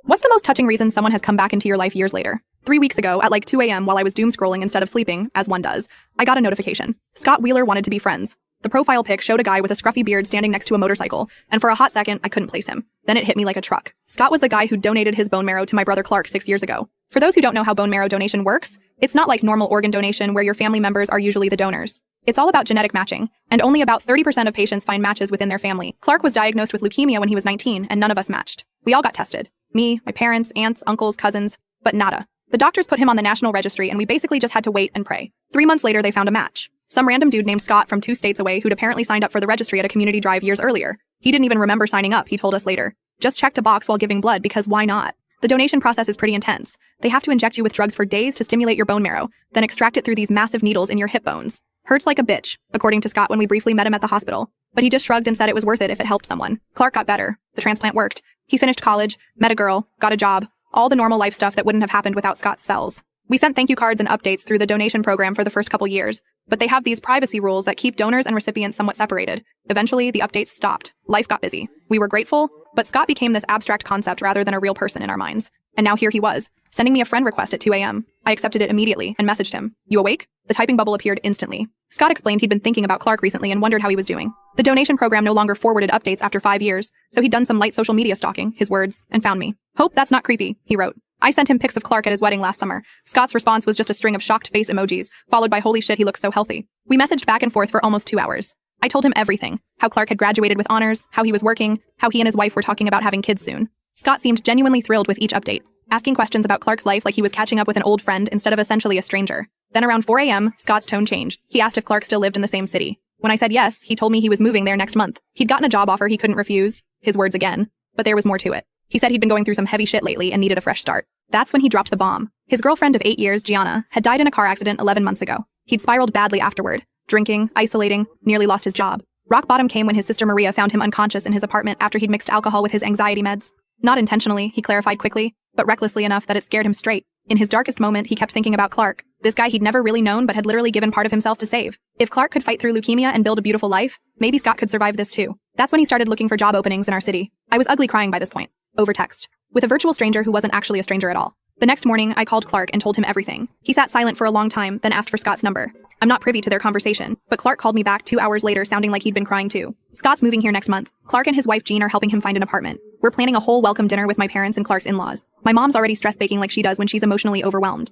What's the most touching reason someone has come back into your life years later? 3 weeks ago, at like 2 a.m. while I was doom scrolling instead of sleeping, as one does, I got a notification. Scott Wheeler wanted to be friends. The profile pic showed a guy with a scruffy beard standing next to a motorcycle, and for a hot second, I couldn't place him. Then it hit me like a truck. Scott was the guy who donated his bone marrow to my brother Clark 6 years ago. For those who don't know how bone marrow donation works, it's not like normal organ donation where your family members are usually the donors. It's all about genetic matching, and only about 30% of patients find matches within their family. Clark was diagnosed with leukemia when he was 19, and none of us matched. We all got tested. Me, my parents, aunts, uncles, cousins, but nada. The doctors put him on the national registry, and we basically just had to wait and pray. 3 months later, they found a match. Some random dude named Scott from 2 states away who'd apparently signed up for the registry at a community drive years earlier. He didn't even remember signing up, he told us later. Just checked a box while giving blood because why not? The donation process is pretty intense. They have to inject you with drugs for days to stimulate your bone marrow, then extract it through these massive needles in your hip bones. Hurts like a bitch, according to Scott when we briefly met him at the hospital. But he just shrugged and said it was worth it if it helped someone. Clark got better. The transplant worked. He finished college, met a girl, got a job, all the normal life stuff that wouldn't have happened without Scott's cells. We sent thank you cards and updates through the donation program for the first couple years, but they have these privacy rules that keep donors and recipients somewhat separated. Eventually, the updates stopped. Life got busy. We were grateful, but Scott became this abstract concept rather than a real person in our minds. And now here he was, sending me a friend request at 2 a.m. I accepted it immediately and messaged him. "You awake?" The typing bubble appeared instantly. Scott explained he'd been thinking about Clark recently and wondered how he was doing. The donation program no longer forwarded updates after 5 years, so he'd done some light social media stalking, his words, and found me. "Hope that's not creepy," he wrote. I sent him pics of Clark at his wedding last summer. Scott's response was just a string of shocked face emojis, followed by "holy shit, he looks so healthy." We messaged back and forth for almost 2 hours. I told him everything. How Clark had graduated with honors, how he was working, how he and his wife were talking about having kids soon. Scott seemed genuinely thrilled with each update, asking questions about Clark's life like he was catching up with an old friend instead of essentially a stranger. Then around 4 a.m., Scott's tone changed. He asked if Clark still lived in the same city. When I said yes, he told me he was moving there next month. He'd gotten a job offer he couldn't refuse, his words again, but there was more to it. He said he'd been going through some heavy shit lately and needed a fresh start. That's when he dropped the bomb. His girlfriend of 8 years, Gianna, had died in a car accident 11 months ago. He'd spiraled badly afterward, drinking, isolating, nearly lost his job. Rock bottom came when his sister Maria found him unconscious in his apartment after he'd mixed alcohol with his anxiety meds. Not intentionally, he clarified quickly, but recklessly enough that it scared him straight. In his darkest moment, he kept thinking about Clark, this guy he'd never really known but had literally given part of himself to save. If Clark could fight through leukemia and build a beautiful life, maybe Scott could survive this too. That's when he started looking for job openings in our city. I was ugly crying by this point. Over text. With a virtual stranger who wasn't actually a stranger at all. The next morning, I called Clark and told him everything. He sat silent for a long time, then asked for Scott's number. I'm not privy to their conversation, but Clark called me back 2 hours later sounding like he'd been crying too. Scott's moving here next month. Clark and his wife Jean are helping him find an apartment. We're planning a whole welcome dinner with my parents and Clark's in-laws. My mom's already stress baking like she does when she's emotionally overwhelmed.